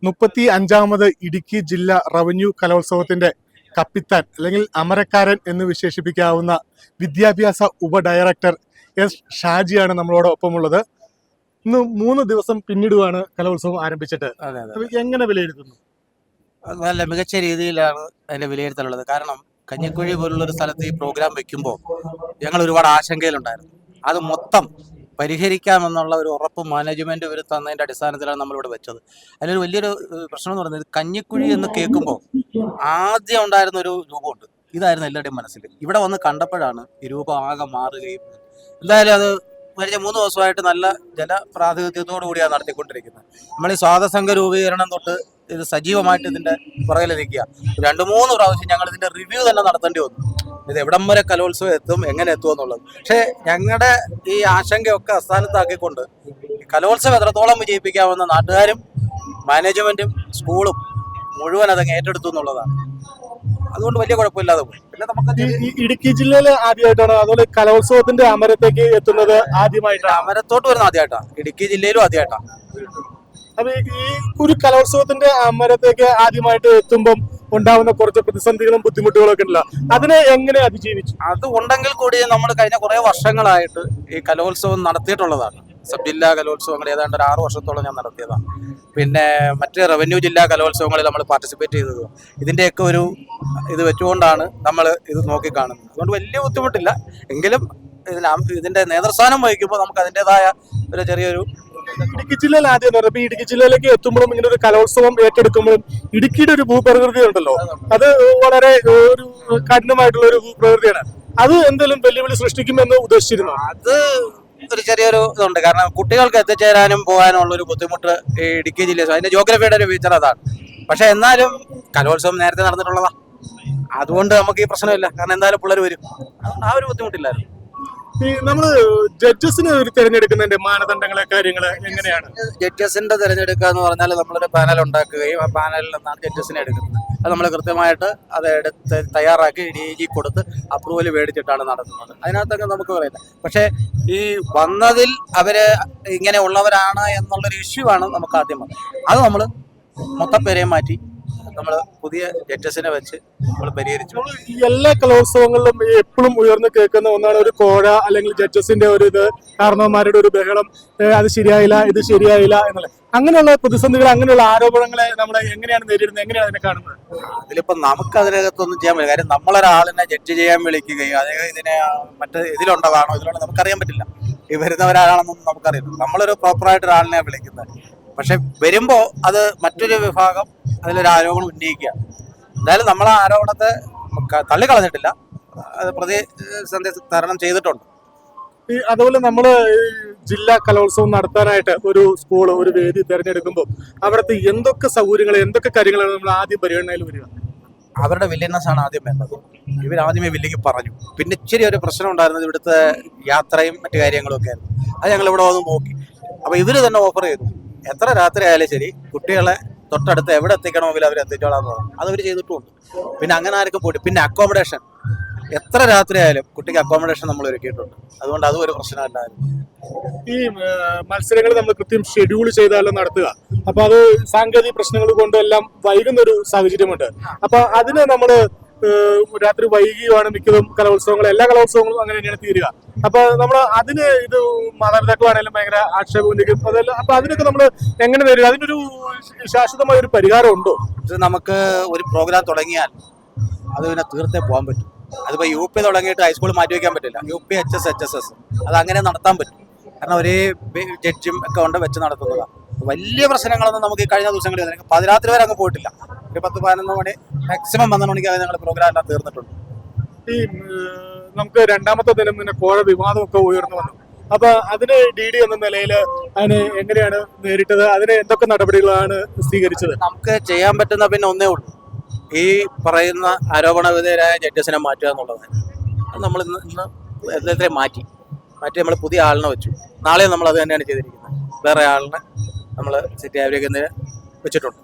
35ാമത് ഇടുക്കി ജില്ലാ റവന്യൂ കലോത്സവത്തിന്റെ കപ്പിത്താൻ അല്ലെങ്കിൽ അമരക്കാരൻ എന്ന് വിശേഷിപ്പിക്കാവുന്ന വിദ്യാഭ്യാസ ഉപഡയറക്ടർ എസ് ഷാജിയാണ് നമ്മളോടൊപ്പമുള്ളത്. ഇന്ന് 3 ദിവസം പിന്നിടുവാണ് കലോത്സവം ആരംഭിച്ചിട്ട്. എങ്ങനെ വിലയിരുത്തുന്നു? നല്ല മികച്ച രീതിയിലാണ് അതിന്റെ വിലയിരുത്തലുള്ളത്. കാരണം കഞ്ഞിക്കുഴി പോലുള്ള ഒരു സ്ഥലത്ത് ഈ പ്രോഗ്രാം വെക്കുമ്പോൾ ഞങ്ങൾ ഒരുപാട് ആശങ്കയിലുണ്ടായിരുന്നു. അത് മൊത്തം പരിഹരിക്കാമെന്നുള്ള ഒരു ഉറപ്പ് മാനേജ്മെന്റ് ഇവർ തന്നതിന്റെ അടിസ്ഥാനത്തിലാണ് നമ്മളിവിടെ വെച്ചത്. അതിലൊരു വലിയൊരു പ്രശ്നം എന്ന് പറയുന്നത്, കഞ്ഞിക്കുഴി എന്ന് കേൾക്കുമ്പോൾ ആദ്യം ഉണ്ടായിരുന്ന ഒരു രൂപമുണ്ട്. ഇതായിരുന്നു എല്ലാവരുടെയും മനസ്സിൽ. ഇവിടെ വന്ന് കണ്ടപ്പോഴാണ് ഈ രൂപം ആകെ മാറുകയും എന്തായാലും അത് കഴിഞ്ഞ 3 ദിവസമായിട്ട് നല്ല ജനപ്രാതിനിധ്യത്തോടു കൂടിയാണ് നടത്തിക്കൊണ്ടിരിക്കുന്നത്. നമ്മൾ ഈ സ്വാതസംഘ രൂപീകരണം തൊട്ട് ഇത് സജീവമായിട്ട് ഇതിന്റെ പുറകിൽ നിൽക്കുക. 2-3 പ്രാവശ്യം ഞങ്ങൾ ഇതിന്റെ റിവ്യൂ തന്നെ നടത്തേണ്ടി വന്നു. ഇത് എവിടം വരെ കലോത്സവം എത്തും, എങ്ങനെ എത്തും എന്നുള്ളത്. പക്ഷേ ഞങ്ങളുടെ ഈ ആശങ്കയൊക്കെ അസ്ഥാനത്താക്കിക്കൊണ്ട് കലോത്സവം എത്രത്തോളം വിജയിപ്പിക്കാമെന്ന് നാട്ടുകാരും മാനേജ്മെന്റും സ്കൂളും മുഴുവൻ അതങ്ങ് ഏറ്റെടുത്തു എന്നുള്ളതാണ്. അതുകൊണ്ട് വലിയ കുഴപ്പമില്ലാതെ പോയി. പിന്നെ നമുക്ക് ഇടുക്കി ജില്ലയിൽ ആദ്യമായിട്ടാണ് അതുപോലെ കലോത്സവത്തിന്റെ അമരത്തേക്ക് എത്തുന്നത് ആദ്യമായിട്ടാണ്. അമരത്തോട്ട് വരുന്ന ആദ്യമായിട്ടാണ്, ഇടുക്കി ജില്ലയിലും ആദ്യമായിട്ടാണ്. അപ്പൊ ഈ ഒരു കലോത്സവത്തിന്റെ അമരത്തേക്ക് ആദ്യമായിട്ട് എത്തുമ്പം ഉണ്ടാവുന്ന കുറച്ച് പ്രതിസന്ധികളും ബുദ്ധിമുട്ടുകളും ഒക്കെ ഉണ്ടല്ലോ, അതിനെ എങ്ങനെ അതിജീവിച്ചു? അത് ഉണ്ടെങ്കിൽ കൂടി നമ്മൾ കഴിഞ്ഞ കുറെ വർഷങ്ങളായിട്ട് ഈ കലോത്സവം നടത്തിയിട്ടുള്ളതാണ്. സബ് ജില്ലാ കലോത്സവങ്ങൾ ഏതാണ്ട് ഒരു 6 വർഷത്തോളം ഞാൻ നടത്തിയതാണ്. പിന്നെ മറ്റ് റവന്യൂ ജില്ലാ കലോത്സവങ്ങളിൽ നമ്മൾ പാർട്ടിസിപ്പേറ്റ് ചെയ്തത്. ഇതിന്റെയൊക്കെ ഒരു ഇത് വെച്ചുകൊണ്ടാണ് നമ്മൾ ഇത് നോക്കിക്കാണുന്നത്. അതുകൊണ്ട് വലിയ ബുദ്ധിമുട്ടില്ല. എങ്കിലും ഇതിന്റെ നേതൃസ്ഥാനം വഹിക്കുമ്പോൾ നമുക്ക് അതിൻ്റെതായ ഒരു ചെറിയൊരു ഇടുക്കി ജില്ലയിൽ ആദ്യം പറഞ്ഞപ്പോ ഇടുക്കി ജില്ലയിലേക്ക് എത്തുമ്പോഴും ഇങ്ങനെ ഒരു കലോത്സവം ഏറ്റെടുക്കുമ്പോഴും ഇടുക്കിയുടെ ഒരു ഭൂപ്രകൃതി ഉണ്ടല്ലോ, അത് വളരെ ഒരു കഠിനമായിട്ടുള്ള ഒരു ഭൂപ്രകൃതിയാണ്. അത് എന്തെങ്കിലും വെല്ലുവിളി സൃഷ്ടിക്കുമെന്ന് ഉദ്ദേശിച്ചിരുന്നു? അത് ഒരു ചെറിയൊരു ഇതുണ്ട്. കാരണം കുട്ടികൾക്ക് എത്തിച്ചേരാനും പോകാനും ഉള്ളൊരു ബുദ്ധിമുട്ട് ഈ ഇടുക്കി ജില്ലയിൽ അതിന്റെ ജോഗ്രഫിയുടെ ഒരു ഫീച്ചർ അതാണ്. പക്ഷെ എന്നാലും കലോത്സവം നേരത്തെ നടന്നിട്ടുള്ളതാ, അതുകൊണ്ട് നമുക്ക് ഈ പ്രശ്നമില്ല. കാരണം എന്തായാലും പിള്ളേർ വരും, ആ ഒരു ബുദ്ധിമുട്ടില്ലായിരുന്നു. ഈ നമ്മള് ജഡ്ജസിന് തിരഞ്ഞെടുക്കുന്നതിന്റെ മാനദണ്ഡങ്ങളെ കാര്യങ്ങള് എങ്ങനെയാണ്? ജഡ്ജസിന്റെ തിരഞ്ഞെടുക്കുക എന്ന് പറഞ്ഞാൽ നമ്മളൊരു പാനൽ ഉണ്ടാക്കുകയും ആ പാനലിൽ നിന്നാണ് ജഡ്ജസിനെ എടുക്കുന്നത്. അത് നമ്മൾ കൃത്യമായിട്ട് അത് എടുത്ത് തയ്യാറാക്കി DG കൊടുത്ത് അപ്രൂവൽ മേടിച്ചിട്ടാണ് നടത്തുന്നത്. അതിനകത്തൊക്കെ നമുക്ക് പറയില്ല. പക്ഷേ ഈ വന്നതിൽ അവര് ഇങ്ങനെ ഉള്ളവരാണ് എന്നുള്ളൊരു ഇഷ്യൂ ആണ് നമുക്ക് ആദ്യം വന്നത്. അത് നമ്മൾ മൊത്തം പേരെയും മാറ്റി നമ്മൾ പുതിയ ജഡ്ജസിനെ വെച്ച് നമ്മൾ പരിഹരിച്ചു. എല്ലാ കലോത്സവങ്ങളിലും എപ്പോഴും ഉയർന്നു കേൾക്കുന്ന ഒന്നാണ് ഒരു കോഴ അല്ലെങ്കിൽ ജഡ്ജസിന്റെ ഒരു ഇത്, കാരണവന്മാരുടെ ഒരു ബഹളം, അത് ശരിയായില്ല, ഇത് ശരിയായില്ല എന്നുള്ള അങ്ങനെയുള്ള പ്രതിസന്ധികൾ, അങ്ങനെയുള്ള ആരോപണങ്ങളെ നമ്മൾ എങ്ങനെയാണ് നേരിടുന്നത്, എങ്ങനെയാണ് അതിനെ കാണുന്നത്? അതിലിപ്പോ നമുക്ക് അതിനകത്തൊന്നും ചെയ്യാൻ പറ്റില്ല. കാര്യം നമ്മളൊരാളിനെ ജഡ്ജ് ചെയ്യാൻ വിളിക്കുകയും അദ്ദേഹം ഇതിനെ മറ്റേ ഇതിലുള്ളതാണോ ഇതിലുള്ള നമുക്കറിയാൻ പറ്റില്ല. ഈ വരുന്നവരാണെന്നൊന്നും നമുക്കറിയില്ല. നമ്മളൊരു പ്രോപ്പറായിട്ട് ഒരാളിനെ വിളിക്കുന്നത്. പക്ഷെ വരുമ്പോ അത് മറ്റൊരു വിഭാഗം അതിലൊരു ആരോപണം ഉന്നയിക്കുക. എന്തായാലും നമ്മൾ ആ ആരോപണത്തെ തള്ളിക്കളഞ്ഞിട്ടില്ല, അത് പ്രതിസന്ധി തരണം ചെയ്തിട്ടുണ്ട്. അതുപോലെ നമ്മള് ജില്ലാ കലോത്സവം നടത്താനായിട്ട് ഒരു സ്കൂള്, ഒരു വേദി തിരഞ്ഞെടുക്കുമ്പോൾ അവിടുത്തെ എന്തൊക്കെ സൗകര്യങ്ങൾ, എന്തൊക്കെ കാര്യങ്ങളാണ് നമ്മൾ ആദ്യം പരിഗണനയിൽ വരിക? അവരുടെ വില്ലിനെസ് ആണ് ആദ്യം വേണ്ടത്. ഇവരാദ്യമേ വില്ലിക്ക് പറഞ്ഞു. പിന്നെ ഇച്ചിരി ഒരു പ്രശ്നം ഉണ്ടായിരുന്നത് ഇവിടുത്തെ യാത്രയും മറ്റു കാര്യങ്ങളും ഒക്കെ ആയിരുന്നു. അത് ഞങ്ങൾ ഇവിടെ വന്ന് നോക്കി. അപ്പൊ ഇവര് തന്നെ ഓഫർ ചെയ്തു, എത്ര രാത്രി ആയാലും ശരി കുട്ടികളെ തൊട്ടടുത്ത് എവിടെ എത്തിക്കണമെങ്കിലും അവർ എത്തിച്ചോളാന്ന് പറഞ്ഞു. അത് അവർ ചെയ്തിട്ടുമുണ്ട്. പിന്നെ അങ്ങനെ ആർക്കും പോയിട്ട് പിന്നെ അക്കോമഡേഷൻ എത്ര രാത്രി ആയാലും കുട്ടിക്ക് അക്കോമഡേഷൻ നമ്മൾ ഒരുക്കിയിട്ടുണ്ട്. അതുകൊണ്ട് അതും ഒരു പ്രശ്നമല്ലായിരുന്നു. ഈ മത്സരങ്ങൾ നമ്മൾ കൃത്യം ഷെഡ്യൂൾ ചെയ്താലോ നടത്തുക, അപ്പൊ അത് സാങ്കേതിക പ്രശ്നങ്ങൾ കൊണ്ടെല്ലാം വൈകുന്ന ഒരു സാഹചര്യമുണ്ട്. അപ്പൊ അതിന് നമ്മള് രാത്രി വൈകിയാണ് മിക്കതും കലോത്സവങ്ങൾ, എല്ലാ കലോത്സവങ്ങളും അങ്ങനെ തന്നെയാണ് തീരുക. അപ്പൊ നമ്മൾ അതിന് ഇത് മാതാപിതാക്കളാണെങ്കിലും ഭയങ്കര ആക്ഷേപം ഉന്നയിക്കും. അതെല്ലാം അപ്പൊ അതിനൊക്കെ നമ്മൾ എങ്ങനെ നേരിടുക? അതിനൊരു ശാശ്വതമായ ഒരു പരിഹാരം ഉണ്ടോ? ഇത് നമുക്ക് ഒരു പ്രോഗ്രാം തുടങ്ങിയാൽ അത് പിന്നെ തീർത്തേ പോകാൻ പറ്റും. അതിപ്പോ UP തുടങ്ങിയിട്ട് ഹൈസ്കൂൾ മാറ്റി വയ്ക്കാൻ പറ്റില്ല. UP HS HSS അത് അങ്ങനെ നടത്താൻ പറ്റും. കാരണം ഒരേ ജഡ്ജും ഒക്കെ കൊണ്ട് വെച്ച് നടത്തുന്നതാണ്. വലിയ പ്രശ്നങ്ങളൊന്നും നമുക്ക് ഈ കഴിഞ്ഞ ദിവസങ്ങളിൽ പാതിരാത്രി വരെ അങ്ങ് പോയിട്ടില്ല. ഒരു 10-11 മണി മാക്സിമം 12 മണിക്ക് ഞങ്ങൾ പ്രോഗ്രാം എല്ലാം തീർന്നിട്ടുണ്ട്. ഈ നമുക്ക് 2ാമത്തെ ദിനം പിന്നെ കോഴ വിവാദമൊക്കെ ഉയർന്നു വന്നു. അപ്പൊ അതിന് DD എന്ന നിലയിൽ അതിന് എങ്ങനെയാണ് നേരിട്ടത്? അതിന് എന്തൊക്കെ നടപടികളാണ് സ്വീകരിച്ചത്? നമുക്ക് ചെയ്യാൻ പറ്റുന്ന പിന്നെ ഒന്നേ ഉള്ളൂ, ഈ പറയുന്ന ആരോപണ വിധേയരായ ജഡ്ജസിനെ മാറ്റുക എന്നുള്ളതാണ്. അത് നമ്മൾ ഇന്ന് മാറ്റി നമ്മൾ പുതിയ ആളിനെ വെച്ചു. നാളെ നമ്മൾ അത് തന്നെയാണ് ചെയ്തിരിക്കുന്നത്. വേറെ ആളിനെ നമ്മൾ സിറ്റി ആവരേക്കുന്നതിന് വെച്ചിട്ടുണ്ട്.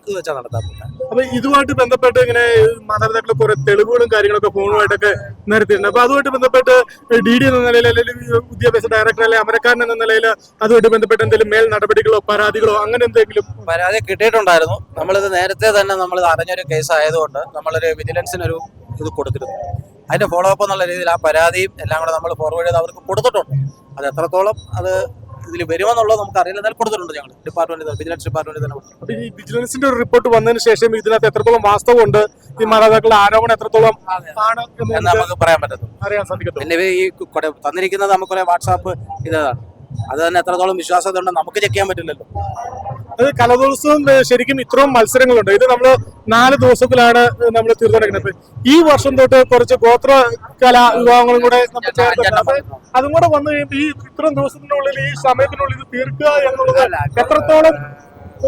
ഇത് വെച്ചാൽ നടത്താൻ പറ്റുക. അപ്പൊ ഇതുമായിട്ട് ബന്ധപ്പെട്ട് ഇങ്ങനെ മാതാപിതാക്കൾ കുറെ തെളിവുകളും കാര്യങ്ങളൊക്കെ ഫോണുമായിട്ടൊക്കെ നിരത്തിയിട്ടുണ്ട്. അപ്പൊ അതുമായിട്ട് ബന്ധപ്പെട്ട് DD എന്ന നിലയിൽ അല്ലെങ്കിൽ വിദ്യാഭ്യാസ ഡയറക്ടർ അല്ലെങ്കിൽ അമരക്കാരൻ എന്ന നിലയിൽ അതുമായിട്ട് ബന്ധപ്പെട്ട് എന്തെങ്കിലും മേൽ നടപടികളോ പരാതികളോ അങ്ങനെ എന്തെങ്കിലും? പരാതി കിട്ടിയിട്ടുണ്ടായിരുന്നു. നമ്മളിത് നേരത്തെ തന്നെ നമ്മളിത് അറിഞ്ഞൊരു കേസ് ആയതുകൊണ്ട് നമ്മളൊരു വിജിലൻസിനൊരു ഇത് കൊടുത്തിരുന്നു. അതിന്റെ ഫോളോ അപ്പ് എന്നുള്ള രീതിയിൽ ആ പരാതിയും എല്ലാം കൂടെ നമ്മൾ ഫോർവേഡ് ചെയ്ത് അവർക്ക് കൊടുത്തിട്ടുണ്ട്. അത് എത്രത്തോളം അത് ഇതിൽ വരുമെന്നുള്ളത് നമുക്ക് അറിയില്ല, എന്നാലും കൊടുത്തിട്ടുണ്ട്. ഞങ്ങൾ ഡിപ്പാർട്ട്മെന്റ് വിജിലൻസ് ഡിപ്പാർട്ട്മെന്റ് തന്നെ കൊടുത്തു. അപ്പൊ ഈ വിജിലൻസിന്റെ ഒരു റിപ്പോർട്ട് വന്നതിന് ശേഷം ഇതിനകത്ത് എത്രത്തോളം വാസ്തവമുണ്ട്, ഈ മാതാപിതാക്കളുടെ ആരോപണം എത്രത്തോളം ആണ് എന്ന് നമുക്ക് പറയാൻ പറ്റത്തുള്ളൂ, അറിയാൻ സാധിക്കത്തുള്ളൂ. പിന്നെ ഈ തന്നിരിക്കുന്നത് നമുക്ക് കുറെ വാട്സാപ്പ് ഇതാണ്, അത് തന്നെ എത്രത്തോളം വിശ്വാസത ഉണ്ടെന്ന് നമുക്ക് ചെക്ക് ചെയ്യാൻ പറ്റില്ലല്ലോ. അത് കലോത്സവം ശരിക്കും ഇത്രയും മത്സരങ്ങളുണ്ട്. ഇത് നമ്മൾ 4 ദിവസത്തിലാണ് നമ്മൾ തീർത്തുകൊണ്ടിരിക്കുന്നത്. ഈ വർഷം തൊട്ട് കുറച്ച് ഗോത്ര കലാ വിഭാഗങ്ങളും കൂടെ നമ്മൾ ചേർത്തിട്ടുണ്ട്. അപ്പൊ അതും കൂടെ വന്നു കഴിയുമ്പോൾ ഈ ഇത്രയും ദിവസത്തിനുള്ളിൽ ഈ സമയത്തിനുള്ളിൽ ഇത് തീർക്കുക എന്നുള്ളത് എത്രത്തോളം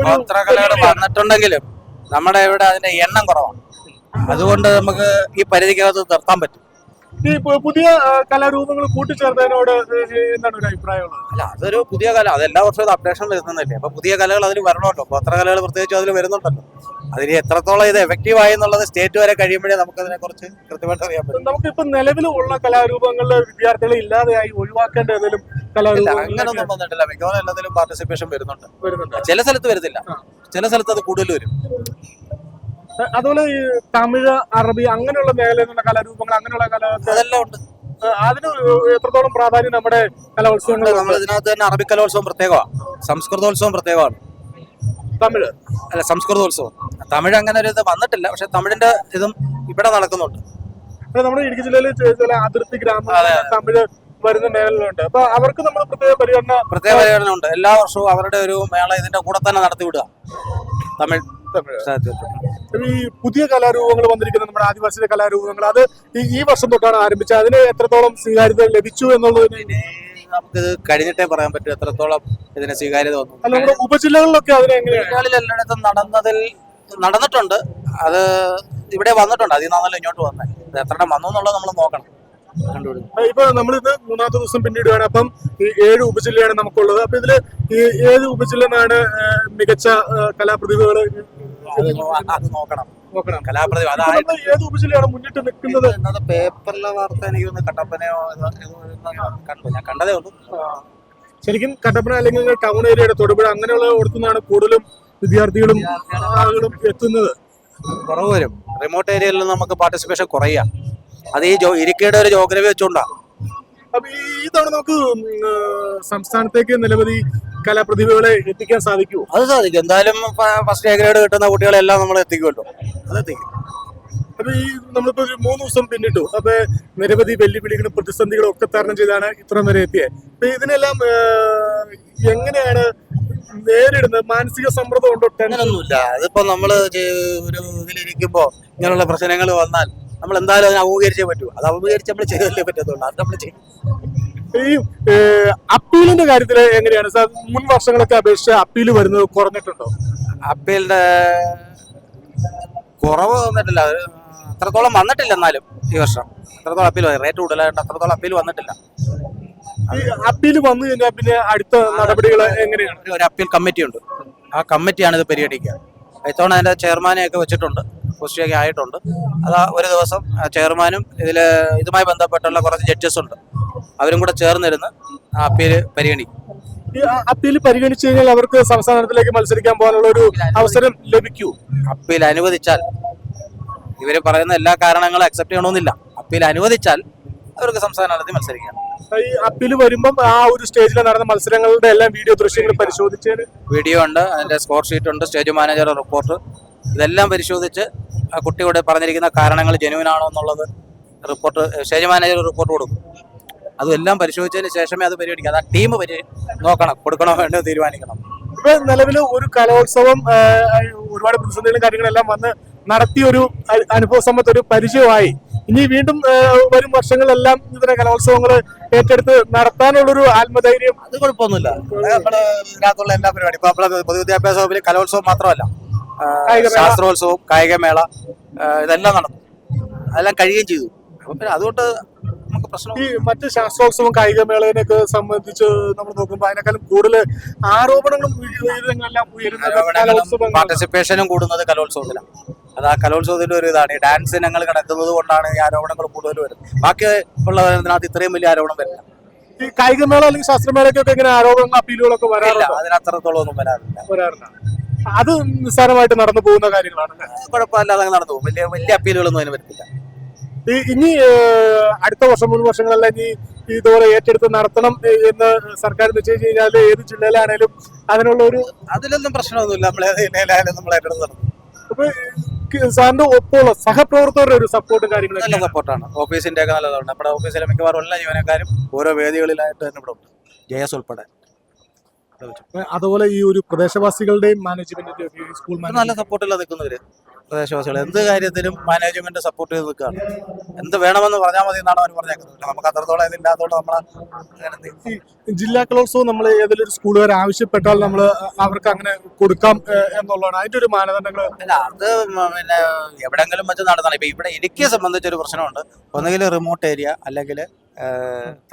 ഗോത്രകലകൾ വന്നിട്ടുണ്ടെങ്കിലും നമ്മുടെ ഇവിടെ അതിന്റെ എണ്ണം കുറവാണ്. അതുകൊണ്ട് നമുക്ക് ഈ പരിധിക്കകത്ത് നിർത്താൻ പറ്റും. ഈ പുതിയ കലാരൂപങ്ങൾ കൂട്ടിച്ചേർത്തതിനോട് എന്താണ് ഒരു അഭിപ്രായമുള്ളത്? അല്ല, അതൊരു പുതിയ കല, അത് എല്ലാ വർഷവും അപ്ഡേഷൻ വരുന്നില്ലേ. അപ്പൊ പുതിയ കലകൾ അതിൽ വരണമല്ലോ, ഗോത്രകലകൾ പ്രത്യേകിച്ച് അതിൽ വരുന്നുണ്ടല്ലോ. അതിന് എത്രത്തോളം ഇത് എഫക്റ്റീവ് ആയി എന്നുള്ളത് സ്റ്റേറ്റ് വരെ കഴിയുമ്പോഴേ നമുക്ക് അതിനെ കുറിച്ച് കൃത്യമായിട്ട് അറിയാൻ പറ്റും. നമുക്കിപ്പോ നിലവിലുള്ള കലാരൂപങ്ങളിലെ വിദ്യാർത്ഥികളെ ഇല്ലാതെയായി ഒഴിവാക്കേണ്ട ഏതെങ്കിലും കലാരൂപങ്ങൾ? അങ്ങനൊന്നും വന്നിട്ടില്ല. മിക്കവാറും എല്ലാത്തിലും പാർട്ടിസിപ്പേഷൻ വരുന്നുണ്ട്. ചില സ്ഥലത്ത് വരുന്നില്ല, ചില സ്ഥലത്ത് അത് കൂടുതൽ വരും. അതുപോലെ ഈ തമിഴ്, അറബി അങ്ങനെയുള്ള മേഖലയിൽ നിന്നുള്ള കലാരൂപങ്ങൾ, അങ്ങനെയുള്ള അതെല്ലാം ഉണ്ട്. അതിന് എത്രത്തോളം പ്രാധാന്യം നമ്മുടെ കലോത്സവങ്ങൾ? നമ്മൾ ഇതിനകത്ത് തന്നെ അറബി കലോത്സവം പ്രത്യേകമാണ്, സംസ്കൃതോത്സവം പ്രത്യേകമാണ്. തമിഴ് അല്ല, സംസ്കൃതോത്സവം. തമിഴ് അങ്ങനെ ഒരു ഇത് വന്നിട്ടില്ല, പക്ഷെ തമിഴിന്റെ ഇതും ഇവിടെ നടക്കുന്നുണ്ട്. നമ്മുടെ ഇടുക്കി ജില്ലയിൽ ചില അതിർത്തി ഗ്രാമങ്ങളിൽ തമിഴ് വരുന്ന മേഖലകളുണ്ട്. അപ്പൊ അവർക്ക് നമ്മൾ പ്രത്യേക പരിഗണന ഉണ്ട്. എല്ലാ വർഷവും അവരുടെ ഒരു മേള ഇതിന്റെ കൂടെ തന്നെ നടത്തി വിടുക. തമിഴ് ഈ പുതിയ കലാരൂപങ്ങൾ വന്നിരിക്കുന്ന നമ്മുടെ ആദിവാസി കലാരൂപങ്ങൾ, അത് ഈ വർഷം തൊട്ടാണ് ആരംഭിച്ചത്. അതിന് എത്രത്തോളം സ്വീകാര്യത ലഭിച്ചു എന്നുള്ളതിന് നമുക്കിത് കഴിഞ്ഞിട്ടേ പറയാൻ പറ്റും എത്രത്തോളം ഇതിന് സ്വീകാര്യത വന്നു. അല്ല, നമ്മുടെ ഉപജില്ലകളിലൊക്കെ അതിന് എങ്ങനെയാണ്? എല്ലായിടത്തും നടന്നിട്ടുണ്ട്. അത് ഇവിടെ വന്നിട്ടുണ്ട്, അതിൽ നിന്നാണല്ലോ ഇങ്ങോട്ട് വന്നത്. ഇത് എത്ര വന്നു എന്നുള്ളത് നമ്മൾ നോക്കണം, കണ്ടുപിടിക്കും. ഇപ്പൊ നമ്മളിത് 3ാമത്തെ ദിവസം പിന്നിടുകയാണ്. അപ്പം ഈ 7 ഉപജില്ലയാണ് നമുക്കുള്ളത്. അപ്പൊ ഇതില് ഈ ഏത് ഉപജില്ലനാണ് മികച്ച കലാപ്രതിഭകൾ? അത് നോക്കണം. കലാപ്രതിഭ ഏത് ഉപജില്ലയാണ് മുന്നിട്ട് നിൽക്കുന്നത്? പേപ്പറിലെ വാർത്ത എനിക്ക് ഒന്ന് കട്ടപ്പനയോ കണ്ടു, ഞാൻ കണ്ടതേ ഉള്ളൂ. ശരിക്കും കട്ടപ്പന അല്ലെങ്കിൽ ടൗൺ ഏരിയയുടെ തൊടുപുഴ അങ്ങനെയുള്ള ഇടത്തുനിന്നാണ് കൂടുതലും വിദ്യാർത്ഥികളും ആളുകളും എത്തുന്നത്. കുറവ് വരും. റിമോട്ട് ഏരിയയിൽ നമുക്ക് പാർട്ടിസിപ്പേഷൻ കുറയാ. അത് ഈ ഇരിക്കയുടെ ഒരു ജോഗ്രഫി വെച്ചോണ്ടാ. അപ്പൊ ഈ തവണ നമുക്ക് സംസ്ഥാനത്തേക്ക് നിരവധി കലാപ്രതിഭകളെ എത്തിക്കാൻ സാധിക്കുമോ? അത് സാധിക്കും. എന്തായാലും ഫസ്റ്റ് എ ഗ്രേഡ് കിട്ടുന്ന കുട്ടികളെല്ലാം നമ്മൾ എത്തിക്കുമല്ലോ, അത് എത്തിക്കും. അപ്പൊ ഈ നമ്മളിപ്പോ 3 ദിവസം പിന്നിട്ടു. അപ്പൊ നിരവധി വെല്ലുവിളികളും പ്രതിസന്ധികളും ഒക്കെ തരണം ചെയ്താണ് ഇത്രയും വരെ എത്തിയത്. അപ്പൊ ഇതിനെല്ലാം എങ്ങനെയാണ് നേരിടുന്നത്? മാനസിക സമ്മർദ്ദം ഉണ്ടോ? ടെൻഷനൊന്നുമില്ല. അതിപ്പോ നമ്മള് ഒരു ഇതിലിരിക്കുമ്പോ ഇങ്ങനെയുള്ള പ്രശ്നങ്ങൾ വന്നാൽ നമ്മൾ എന്തായാലും അതിനെ അംഗീകരിച്ചേ പറ്റൂ. അത് അംഗീകരിച്ച് നമ്മൾ ചെയ്തല്ലേ പറ്റത്തുള്ളൂ, അത് നമ്മൾ ചെയ്യും. ഈ അപ്പീലിന്റെ കാര്യത്തിൽ എങ്ങനെയാണ് സാർ? മുൻ വർഷങ്ങളൊക്കെ അപേക്ഷിച്ച് അപ്പീൽ വരുന്നത് കുറഞ്ഞിട്ടുണ്ടോ? അപ്പീലിന്റെ കുറവ് വന്നിട്ടില്ല, അത്രത്തോളം വന്നിട്ടില്ല. എന്നാലും ഈ വർഷം അത്രത്തോളം അപ്പീൽ റേറ്റ് കൂടുതലായിട്ട് അത്രത്തോളം അപ്പീൽ വന്നിട്ടില്ല. ഈ അപ്പീൽ വന്നു കഴിഞ്ഞാൽ പിന്നെ അടുത്ത നടപടികൾ എങ്ങനെയാണ്? ഒരു അപ്പീൽ കമ്മിറ്റി ഉണ്ട്, ആ കമ്മിറ്റിയാണ് ഇത് പരിഗണിക്കുക. ഇത്തവണ അതിന്റെ ചെയർമാനെയൊക്കെ വെച്ചിട്ടുണ്ട്, പോസ്റ്റിയൊക്കെ ആയിട്ടുണ്ട്. അത് ഒരു ദിവസം ചെയർമാനും ഇതുമായി ബന്ധപ്പെട്ടുള്ള കുറച്ച് ജഡ്ജസ് ഉണ്ട്, അവരും കൂടെ ചേർന്നിരുന്ന് ആ അപ്പീൽ പരിഗണിക്കും. ഈ അപ്പീൽ പരിഗണിച്ചു കഴിഞ്ഞാൽ അവർക്ക് സംസ്ഥാനത്തിലേക്ക് മത്സരിക്കാൻ പോകാനുള്ള ഒരു അവസരം ലഭിക്കൂ? അപ്പീൽ അനുവദിച്ചാൽ, ഇവര് പറയുന്ന എല്ലാ കാരണങ്ങളും അക്സെപ്റ്റ് ചെയ്യണമെന്നില്ല. അപ്പീൽ അനുവദിച്ചാൽ അവർക്ക് സംസ്ഥാനത്തിൽ മത്സരിക്കാം. ഈ അപ്പീൽ വരുമ്പം ആ ഒരു സ്റ്റേജിൽ നടന്ന മത്സരങ്ങളുടെ എല്ലാം വീഡിയോ ദൃശ്യങ്ങൾ പരിശോധിച്ച് വീഡിയോ ഉണ്ട്, അതിന്റെ സ്കോർ ഷീറ്റ് ഉണ്ട്, സ്റ്റേജ് മാനേജറുടെ റിപ്പോർട്ട്, ഇതെല്ലാം പരിശോധിച്ച് ആ കുട്ടിയോട് പറഞ്ഞിരിക്കുന്ന കാരണങ്ങൾ ജെന്യൂൻ ആണോ എന്നുള്ളത് റിപ്പോർട്ട് സ്റ്റേജ് മാനേജർ റിപ്പോർട്ട് കൊടുക്കും. അതെല്ലാം പരിശോധിച്ചതിന് ശേഷമേ അത് പരിഗണിക്കാം. അത് ആ ടീം നോക്കണം, കൊടുക്കണോ വേണ്ടോ തീരുമാനിക്കണം. ഇപ്പൊ നിലവിൽ ഒരു കലോത്സവം ഒരുപാട് പ്രതിസന്ധികളും കാര്യങ്ങളെല്ലാം വന്ന് നടത്തിയ ഒരു അനുഭവ സമ്പത്ത് ഒരു പരിചയമായി. ഇനി വീണ്ടും വരും വർഷങ്ങളെല്ലാം ഇതിനെ കലോത്സവങ്ങൾ ഏറ്റെടുത്ത് നടത്താനുള്ളൊരു ആത്മധൈര്യം? അത് കുഴപ്പമൊന്നുമില്ല. നമ്മള് ഇതിനകത്തുള്ള എല്ലാ പരിപാടി ഇപ്പൊ നമ്മളെ പൊതുവിദ്യാഭ്യാസ വകുപ്പിൽ കലോത്സവം മാത്രമല്ല, ശാസ്ത്രോത്സവം, കായികമേള, ഇതെല്ലാം നടന്നു, അതെല്ലാം കഴിയുകയും ചെയ്തു. അപ്പൊ പിന്നെ അതുകൊണ്ട് നമുക്ക് പ്രശ്നം. ഈ മറ്റ് ശാസ്ത്രോത്സവം കായികമേളയിനൊക്കെ സംബന്ധിച്ച് നമ്മൾ നോക്കുമ്പോൾ അതിനേക്കാളും കൂടുതൽ ആരോപണങ്ങളും വിഹിതങ്ങളെല്ലാം ഉയരുന്നത് കലോത്സവങ്ങൾ. പാർട്ടിസിപ്പേഷനും കൂടുന്നത് കലോത്സവത്തിലാണ്. അത് ആ കലോത്സവത്തിന്റെ ഒരു ഇതാണ്. ഈ ഡാൻസ് ഇനങ്ങൾ കിടക്കുന്നത് കൊണ്ടാണ് ഈ ആരോപണങ്ങൾ കൂടുതൽ വരുന്നത്. ബാക്കി ഉള്ളതിനകത്ത് ഇത്രയും വലിയ ആരോപണം വരില്ല. ഈ കായികമേള അല്ലെങ്കിൽ ശാസ്ത്രമേളയ്ക്കൊക്കെ എങ്ങനെ ആരോപണങ്ങളും അപ്പീലുകളൊക്കെ വരാറില്ല? അതിനത്രത്തോളം ഒന്നും വരാറില്ല. അത് നിസ്സാരമായിട്ട് നടന്നു പോകുന്ന കാര്യങ്ങളാണ്. കുഴപ്പമില്ലാതെ നടന്നു പോകും. വലിയ വലിയ അപ്പീലുകളൊന്നും അതിന് വരത്തില്ല. ഇനി അടുത്ത വർഷം 3 വർഷങ്ങളെല്ലാം ഇനി ഇതുപോലെ ഏറ്റെടുത്ത് നടത്തണം എന്ന് സർക്കാർ നിശ്ചയിച്ചു കഴിഞ്ഞാൽ ഏത് ജില്ലയിലാണേലും അതിനുള്ള ഒരു അതിലൊന്നും പ്രശ്നമൊന്നുമില്ല. നമ്മളേതായാലും നമ്മൾ ഏറ്റെടുത്ത് നടത്തും. അപ്പൊ സാറിന്റെ ഒപ്പമുള്ള സഹപ്രവർത്തകരുടെ ഒരു സപ്പോർട്ടും കാര്യങ്ങളും നല്ല സപ്പോർട്ടാണ്. ഓഫീസിന്റെ ഒക്കെ നല്ലതാണ്. നമ്മുടെ ഓഫീസിലെ മിക്കവാറും എല്ലാ ജീവനക്കാരും ഓരോ വേദികളിലായിട്ട് തന്നെ ഇവിടെ ഉണ്ട്, ജയസ് ഉൾപ്പെടെ. അതുപോലെ ഈ ഒരു പ്രദേശവാസികളുടെയും മാനേജ്മെന്റിന്റെ സ്കൂൾ നല്ല സപ്പോർട്ടില്ല നിൽക്കുന്നവര്. പ്രദേശവാസികൾ എന്ത് കാര്യത്തിലും മാനേജ്മെന്റ് സപ്പോർട്ട് ചെയ്ത് നിൽക്കുകയാണ്. എന്ത് വേണമെന്ന് പറഞ്ഞാൽ മതി എന്നാണ് അവർ പറഞ്ഞേക്കുന്നത്. നമുക്ക് അത്രത്തോളം ഇതില്ലാത്തതുകൊണ്ട് നമ്മളെ ജില്ലാ കലോത്സവം നമ്മൾ ഏതെങ്കിലും ഒരു സ്കൂളുകാർ ആവശ്യപ്പെട്ടാൽ നമ്മൾ അവർക്ക് അങ്ങനെ കൊടുക്കാം എന്നുള്ളതാണ് അതിന്റെ ഒരു മാനദണ്ഡങ്ങൾ. അല്ല, അത് പിന്നെ എവിടെങ്കിലും വെച്ച് നടത്തണം. ഇപ്പൊ ഇവിടെ എനിക്ക് സംബന്ധിച്ചൊരു പ്രശ്നമുണ്ട്. ഒന്നുകിൽ റിമോട്ട് ഏരിയ അല്ലെങ്കിൽ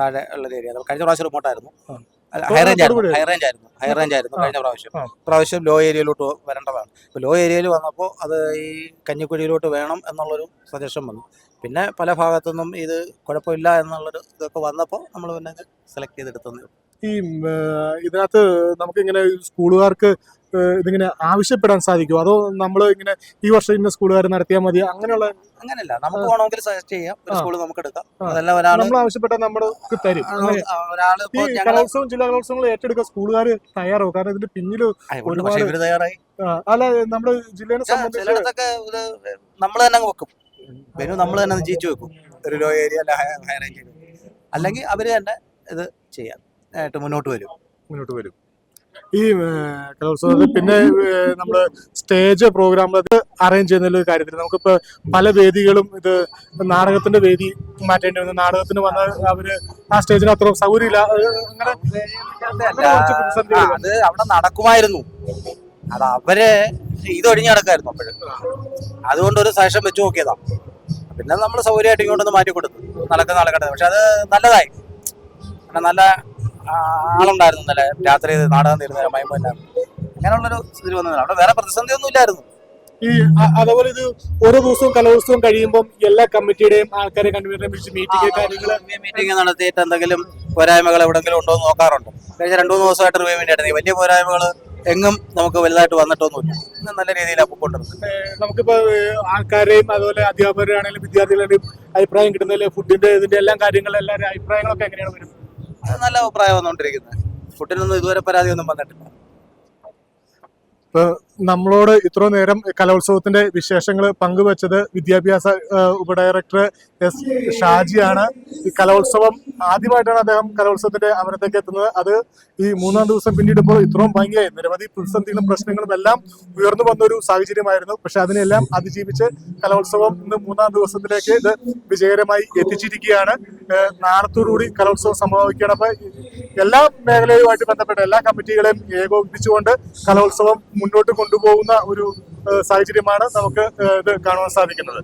താഴെ ഉള്ള ഏരിയ. കഴിഞ്ഞ പ്രാവശ്യം റിമോട്ടായിരുന്നു, ഹൈ റേഞ്ച് ആയിരുന്നു കഴിഞ്ഞ പ്രാവശ്യം ലോ ഏരിയയിലോട്ട് വരേണ്ടതാണ്. ഇപ്പോൾ ലോ ഏരിയയിൽ വന്നപ്പോൾ അത് ഈ കഞ്ഞിക്കുഴിയിലോട്ട് വേണം എന്നുള്ളൊരു സജഷൻ വന്നു. പിന്നെ പല ഭാഗത്തുനിന്നും ഇത് കുഴപ്പമില്ല എന്നുള്ളൊരു ഇതൊക്കെ വന്നപ്പോൾ നമ്മൾ പിന്നെ സെലക്ട് ചെയ്തെടുത്തത്. ഈ ഇതിനകത്ത് നമുക്കിങ്ങനെ സ്കൂളുകാർക്ക് ഇതിങ്ങനെ ആവശ്യപ്പെടാൻ സാധിക്കുമോ, അതോ നമ്മൾ ഇങ്ങനെ ഈ വർഷം ഇന്ന സ്കൂളുകാർ നടത്തിയാൽ മതി അങ്ങനെയുള്ള? അങ്ങനെയല്ല, നമുക്ക് വേണമെങ്കിൽ സജസ്റ്റ് ചെയ്യാം. ഒരു സ്കൂൾ നമുക്ക് എടുക്കാം. അതെല്ലാം ഒരാൾ നമ്മൾ ആവശ്യപ്പെട്ടാൽ നമ്മൾക്ക് തരും. കലോത്സവം ജില്ലാ കലോത്സവങ്ങൾ ഏറ്റെടുക്കാൻ സ്കൂളുകാർ തയ്യാറാവും. കാരണം ഇതിന്റെ പിന്നിൽ ഒരുപാട് തയ്യാറായി. അല്ല, നമ്മുടെ ജില്ലയെ സംബന്ധിച്ച് നമ്മൾ തന്നെ വെക്കും വെനു, നമ്മൾ തന്നെ നിശ്ചയിച്ചു വെക്കും. ഒരു ലോ ഏരിയ അല്ല ഹൈ റേഞ്ച്, അല്ലെങ്കിൽ അവര് തന്നെ ഇത് ചെയ്യാൻ മുന്നോട്ട് വരും. ഈ കലോത്സവത്തിൽ പിന്നെ നമ്മൾ സ്റ്റേജ് പ്രോഗ്രാം അറേഞ്ച് ചെയ്യുന്ന കാര്യത്തിൽ നമുക്കിപ്പോൾ പല വേദികളും ഇത് നാടകത്തിന്റെ വേദി മാറ്റേണ്ടി വന്നു. നാടകത്തിന് വന്ന അവര് ആ സ്റ്റേജിന് അത്ര സൗകര്യമില്ല. അത് അവിടെ നടക്കുമായിരുന്നു. അത് അവര് ഇതൊഴിഞ്ഞ് നടക്കായിരുന്നു അപ്പോഴും. അതുകൊണ്ട് ഒരു സജഷൻ വെച്ച് നോക്കിയതാ. പിന്നെ നമ്മൾ സൗകര്യമായിട്ട് ഇങ്ങോട്ടൊന്ന് മാറ്റി കൊടുത്തു. നടക്കട്ടെ. പക്ഷെ അത് നല്ലതായി. നല്ല ആളുണ്ടായിരുന്നു. നല്ല രാത്രി നാടകം തീരുന്നേരം മയമില്ലായിരുന്നു. അങ്ങനെയുള്ളൊരു സ്ഥിതി വന്നതാണ്. അവിടെ വേറെ പ്രതിസന്ധി ഒന്നും ഇല്ലായിരുന്നു. ഈ അതുപോലെ ഇത് ഓരോ ദിവസവും കലോത്സവം കഴിയുമ്പോൾ എല്ലാ കമ്മിറ്റിയുടെയും ആൾക്കാരെ കണ്ടുവരുന്ന മീറ്റിംഗ് നടത്തിയിട്ട് എന്തെങ്കിലും പോരായ്മകൾ എവിടെങ്കിലും ഉണ്ടോ എന്ന് നോക്കാറുണ്ട്. കഴിഞ്ഞ 2-3 ദിവസമായിട്ട് റിവ്യൂ വേണ്ടിയായിരുന്നു. വലിയ പോരായ്മകൾ എങ്ങും നമുക്ക് വലുതായിട്ട് വന്നിട്ടൊന്നുമില്ല. നല്ല രീതിയിലാണ് പോയിക്കൊണ്ടിരുന്നത്. നമുക്കിപ്പോ ആൾക്കാരെയും അതുപോലെ അധ്യാപകരാണെങ്കിലും വിദ്യാർത്ഥികളുടെയും അഭിപ്രായം കിട്ടുന്നതിൽ ഫുഡിന്റെ ഇതിന്റെ എല്ലാ കാര്യങ്ങളും എല്ലാവരും അഭിപ്രായങ്ങളൊക്കെ എങ്ങനെയാണ് വരുന്നത്? നല്ല അഭിപ്രായം വന്നുകൊണ്ടിരിക്കുന്നത്. ഫുഡിനൊന്നും ഇതുവരെ പരാതിയൊന്നും വന്നിട്ടില്ല. ഇപ്പൊ നമ്മളോട് ഇത്ര നേരം കലോത്സവത്തിന്റെ വിശേഷങ്ങൾ പങ്കുവച്ചത് വിദ്യാഭ്യാസ ഉപഡയറക്ടർ എസ് ഷാജിയാണ്. ഈ കലോത്സവം ആദ്യമായിട്ടാണ് അദ്ദേഹം കലോത്സവത്തിന്റെ അമരത്തേക്ക് എത്തുന്നത്. അത് ഈ 3-ാം ദിവസം പിന്നിടുമ്പോൾ ഇത്രയും ഭംഗിയായി നിരവധി പ്രതിസന്ധികളും പ്രശ്നങ്ങളും എല്ലാം ഉയർന്നു വന്നൊരു സാഹചര്യമായിരുന്നു. പക്ഷെ അതിനെല്ലാം അതിജീവിച്ച് കലോത്സവം ഇന്ന് 3-ാം ദിവസത്തിലേക്ക് ഇത് വിജയകരമായി എത്തിച്ചിരിക്കുകയാണ്. നാളത്തോടുകൂടി കലോത്സവം സമാപിക്കുകയാണ്. അപ്പൊ എല്ലാ മേഖലയുമായിട്ട് ബന്ധപ്പെട്ട എല്ലാ കമ്മിറ്റികളെയും ഏകോപിപ്പിച്ചുകൊണ്ട് കലോത്സവം മുന്നോട്ട് കൊണ്ടുപോകുന്ന ഒരു സാഹചര്യമാണ് നമുക്ക് ഇത് കാണുവാൻ സാധിക്കുന്നത്.